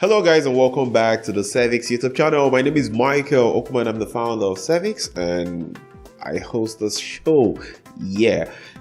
Hello guys and welcome back to the Cervix YouTube channel. My name is Michael Okman. I'm the founder of Cervix and I host this show.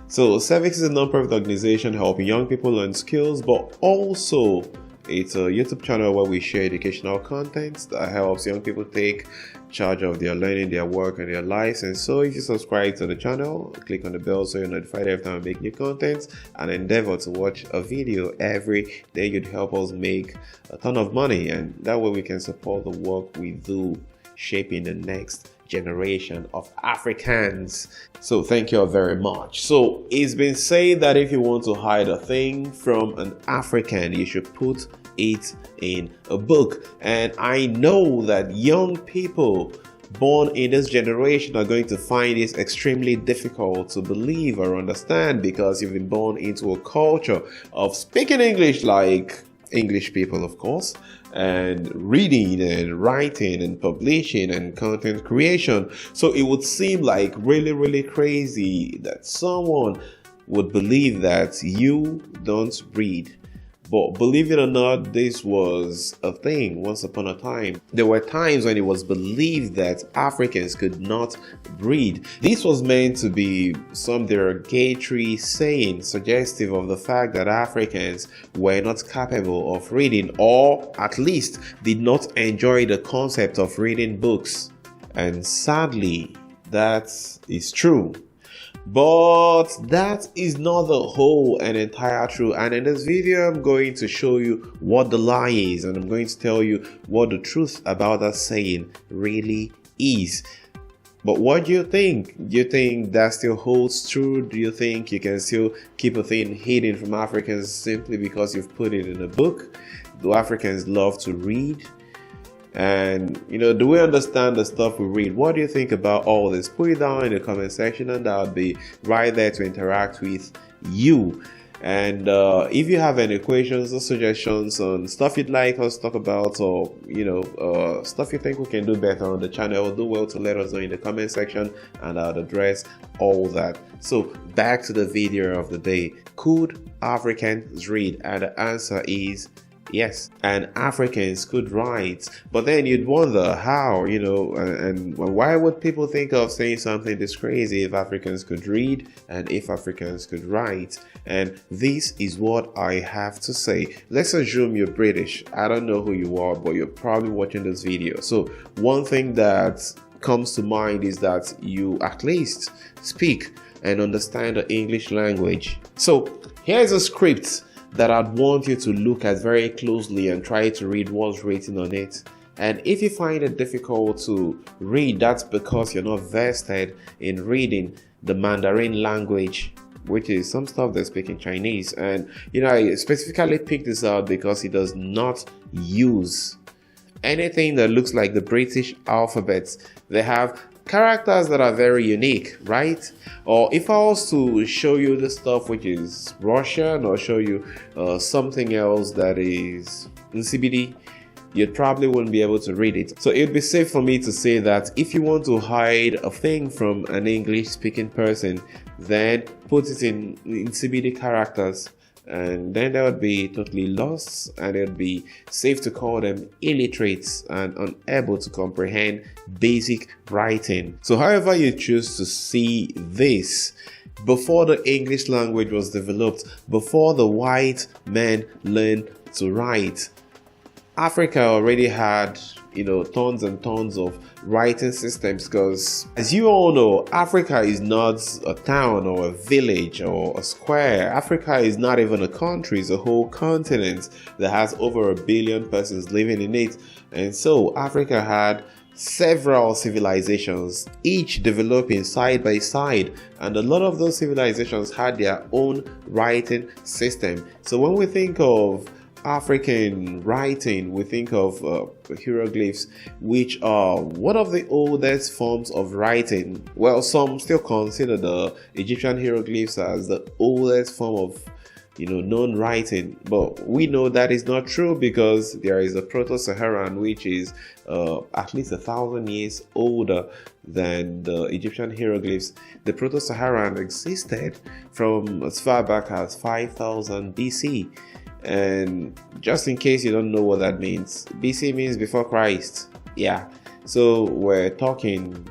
So Cervix is a non-profit organization helping young people learn skills, but also it's a YouTube channel where we share educational content that helps young people take charge of their learning, their work, and their lives. And so if you subscribe to the channel, click on the bell so you're notified every time I make new content, and endeavor to watch a video every day. You'd help us make a ton of money, and that way we can support the work we do shaping the next generation of Africans. So thank you all very much. So it's been said that if you want to hide a thing from an African, you should put it in a book. And I know that young people born in this generation are going to find this extremely difficult to believe or understand, because you've been born into a culture of speaking English like English people, of course, and reading and writing and publishing and content creation. So it would seem like really crazy that someone would believe that you don't read. But believe it or not, this was a thing once upon a time. There were times when it was believed that Africans could not read. This was meant to be some derogatory saying suggestive of the fact that Africans were not capable of reading, or at least did not enjoy the concept of reading books. And sadly, that is true. But that is not the whole and entire truth, and in this video I'm going to show you what the lie is, and I'm going to tell you what the truth about that saying really is. But what do you think? Do you think that still holds true? Do you think you can still keep a thing hidden from Africans simply because you've put it in a book? Do Africans love to read? And do we understand the stuff we read? What do you think about all this? Put it down in the comment section and I'll be right there to interact with you. And if you have any questions or suggestions on stuff you'd like us to talk about, or stuff you think we can do better on the channel, do well to let us know in the comment section and I'll address all that. So back to the video of the day. Could Africans read? And the answer is yes, and Africans could write. But then you'd wonder how, and why would people think of saying something this crazy if Africans could read and if Africans could write? And this is what I have to say. Let's assume you're British. I don't know who you are, but you're probably watching this video. So one thing that comes to mind is that you at least speak and understand the English language. So here's a script that I'd want you to look at very closely and try to read what's written on it. And if you find it difficult to read, that's because you're not vested in reading the Mandarin language, which is some stuff they speak in Chinese. And I specifically picked this out because it does not use anything that looks like the British alphabet. They have characters that are very unique, right? Or if I was to show you the stuff which is Russian, or show you something else that is in CBD, you probably wouldn't be able to read it. So it would be safe for me to say that if you want to hide a thing from an English speaking person, then put it in CBD characters, and then they would be totally lost, and it would be safe to call them illiterates and unable to comprehend basic writing. So however you choose to see this, before the English language was developed, before the white men learned to write, Africa already had tons and tons of writing systems, because as you all know, Africa is not a town or a village or a square. Africa is not even a country, it's a whole continent that has over 1 billion persons living in it. And so Africa had several civilizations, each developing side by side, and a lot of those civilizations had their own writing system. So when we think of African writing, we think of hieroglyphs, which are one of the oldest forms of writing. Well, some still consider the Egyptian hieroglyphs as the oldest form of known writing, but we know that is not true, because there is a Proto-Saharan which is at least 1,000 years older than the Egyptian hieroglyphs. The Proto-Saharan existed from as far back as 5000 BC. And just in case you don't know what that means, BC means before Christ. Yeah. So we're talking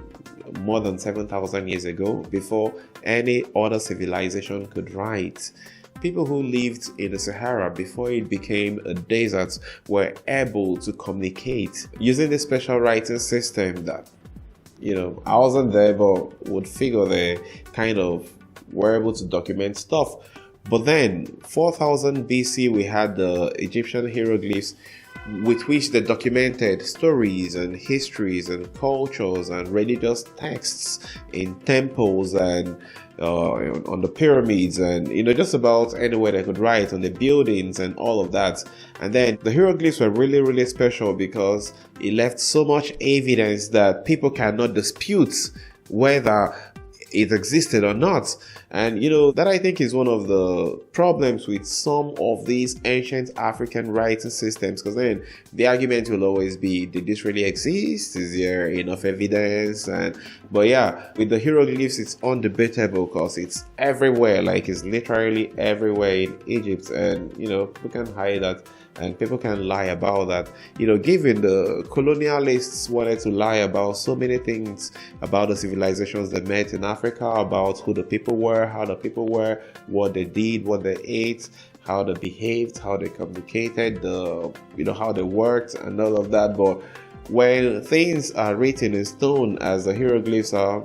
more than 7,000 years ago, before any other civilization could write. People who lived in the Sahara before it became a desert were able to communicate using this special writing system that, I wasn't there, but would figure they kind of were able to document stuff. But then, 4000 BC, we had the Egyptian hieroglyphs with which they documented stories and histories and cultures and religious texts in temples and on the pyramids and just about anywhere they could write, on the buildings and all of that. And then the hieroglyphs were really, really special because it left so much evidence that people cannot dispute whether it existed or not. And that I think is one of the problems with some of these ancient African writing systems, because then the argument will always be, did this really exist? Is there enough evidence? But yeah, with the hieroglyphs, it's undebatable because it's everywhere. Like, it's literally everywhere in Egypt, and we can hide that. And people can lie about that. Given the colonialists wanted to lie about so many things about the civilizations they met in Africa, about who the people were, how the people were, what they did, what they ate, how they behaved, how they communicated, how they worked and all of that. But when things are written in stone, as the hieroglyphs are,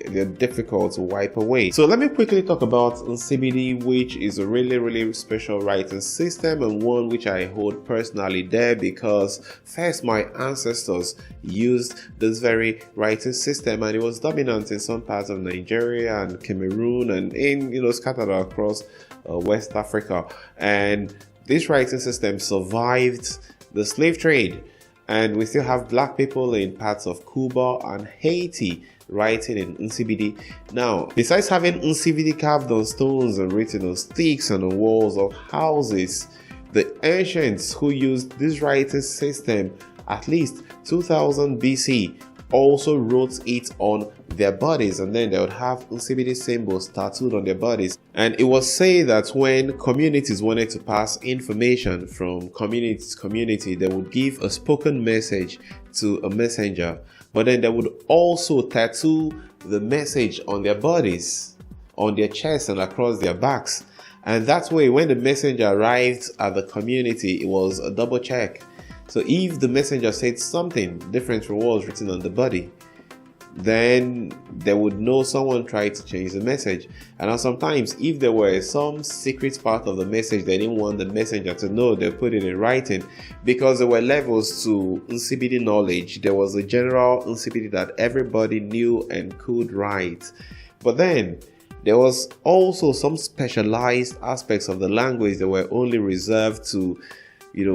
they're difficult to wipe away. So let me quickly talk about Nsibidi, which is a really, really special writing system, and one which I hold personally there because first, my ancestors used this very writing system, and it was dominant in some parts of Nigeria and Cameroon and in scattered across West Africa. And this writing system survived the slave trade, and we still have black people in parts of Cuba and Haiti writing in Nsibidi. Now, besides having Nsibidi carved on stones and written on sticks and on walls of houses, the ancients who used this writing system at least 2000 BC also wrote it on their bodies, and then they would have Nsibidi symbols tattooed on their bodies. And it was said that when communities wanted to pass information from community to community, they would give a spoken message to a messenger, but then they would also tattoo the message on their bodies, on their chests and across their backs. And that way, when the messenger arrived at the community, it was a double check. So if the messenger said something different from what was written on the body, then they would know someone tried to change the message. And sometimes, if there were some secret part of the message they didn't want the messenger to know, they put it in writing, because there were levels to Nsibidi knowledge. There was a general Nsibidi that everybody knew and could write, but then there was also some specialized aspects of the language that were only reserved to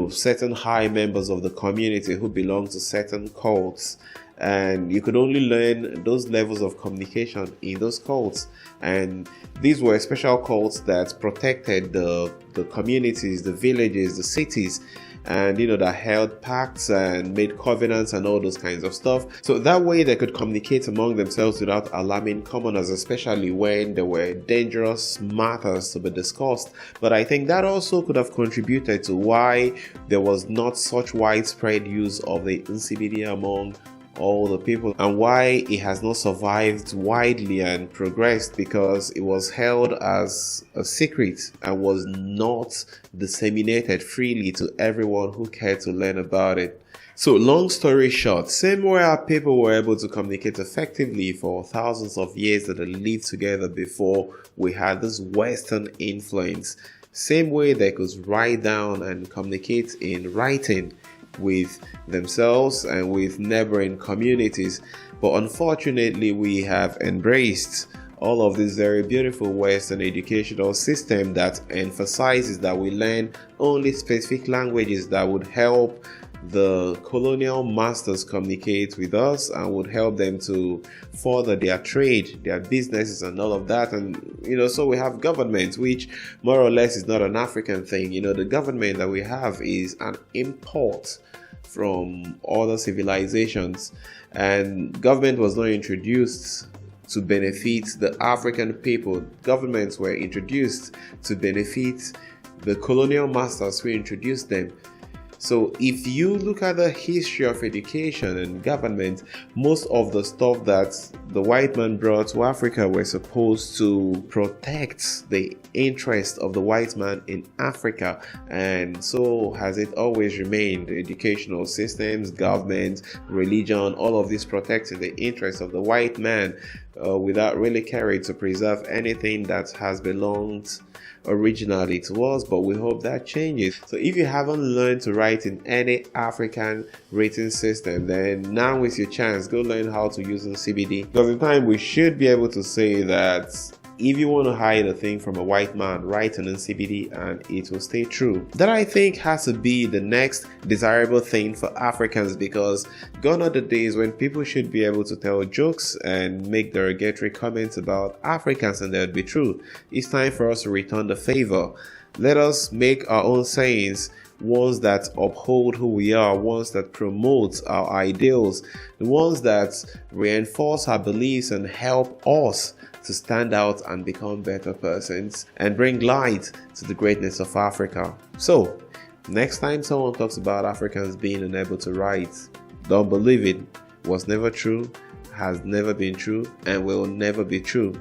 certain high members of the community who belonged to certain cults. And you could only learn those levels of communication in those cults. And these were special cults that protected the communities, the villages, the cities, and that held pacts and made covenants and all those kinds of stuff. So that way they could communicate among themselves without alarming commoners, especially when there were dangerous matters to be discussed. But I think that also could have contributed to why there was not such widespread use of the Nsibidi among all the people, and why it has not survived widely and progressed, because it was held as a secret and was not disseminated freely to everyone who cared to learn about it. So long story short, same way our people were able to communicate effectively for thousands of years that they lived together before we had this Western influence, same way they could write down and communicate in writing with themselves and with neighboring communities. But unfortunately, we have embraced all of this very beautiful Western educational system that emphasizes that we learn only specific languages that would help the colonial masters communicate with us and would help them to further their trade, their businesses and all of that. And so we have government, which more or less is not an African thing. The government that we have is an import from other civilizations, and government was not introduced to benefit the African people. Governments were introduced to benefit the colonial masters who introduced them. So if you look at the history of education and government, most of the stuff that the white man brought to Africa were supposed to protect the interest of the white man in Africa, and so has it always remained. Educational systems, government, religion, all of this protecting the interest of the white man without really caring to preserve anything that has belonged originally to us, but we hope that changes. So if you haven't learned to write in any African written system, then now is your chance. Go learn how to use CBD, because in time we should be able to say that if you want to hide a thing from a white man, write an CBD and it will stay true. That, I think, has to be the next desirable thing for Africans, because gone are the days when people should be able to tell jokes and make derogatory comments about Africans and they would be true. It's time for us to return the favor. Let us make our own sayings, ones that uphold who we are, ones that promote our ideals, the ones that reinforce our beliefs and help us to stand out and become better persons and bring light to the greatness of Africa. So, next time someone talks about Africans being unable to write, don't believe it. Was never true, has never been true, and will never be true.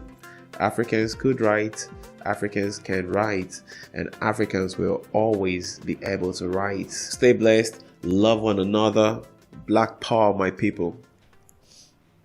Africans could write, Africans can write, and Africans will always be able to write. Stay blessed, love one another. Black power, my people.